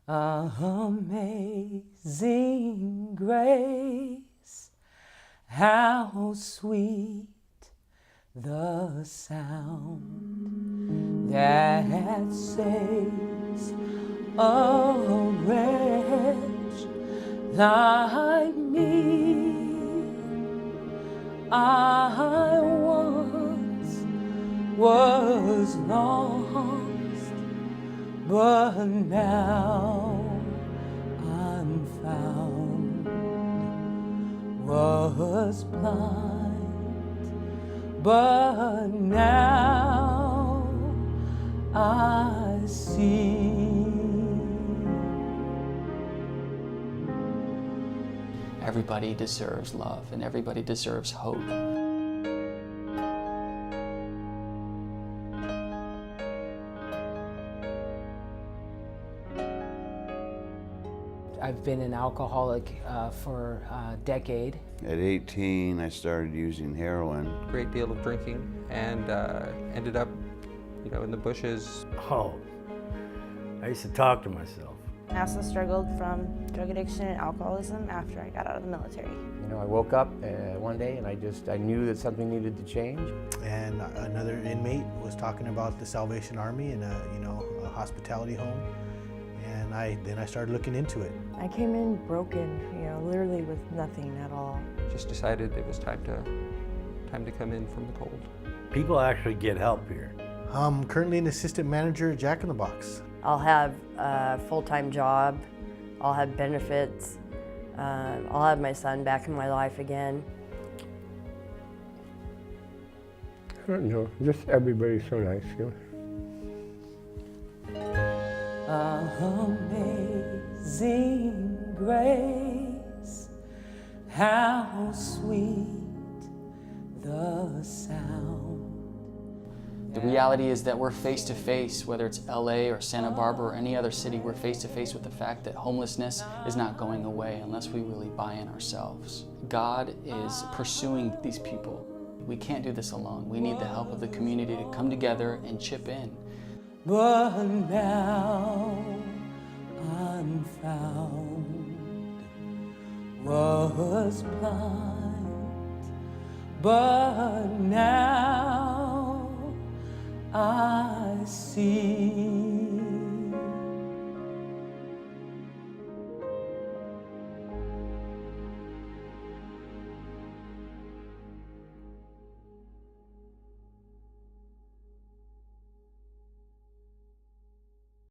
Amazing grace, how sweet the sound that saves a wretch like me. I once was lost, but now I'm found. Was blind, but now I see. Everybody deserves love and everybody deserves hope. I've been an alcoholic for a decade. At 18, I started using heroin. Great deal of drinking, and ended up, in the bushes. Oh, I used to talk to myself. I also struggled from drug addiction and alcoholism after I got out of the military. I woke up one day and I knew that something needed to change. And another inmate was talking about the Salvation Army and a hospitality home. And then I started looking into it. I came in broken, literally with nothing at all. Just decided it was time to come in from the cold. People actually get help here. I'm currently an assistant manager at Jack in the Box. I'll have a full-time job, I'll have benefits, I'll have my son back in my life again. I don't know, just everybody's so nice, Amazing grace, how sweet the sound. The reality is that we're face to face, whether it's LA or Santa Barbara or any other city, we're face to face with the fact that homelessness is not going away unless we really buy in ourselves. God is pursuing these people. We can't do this alone. We need the help of the community to come together and chip in. But now I'm found, was blind, but now I see.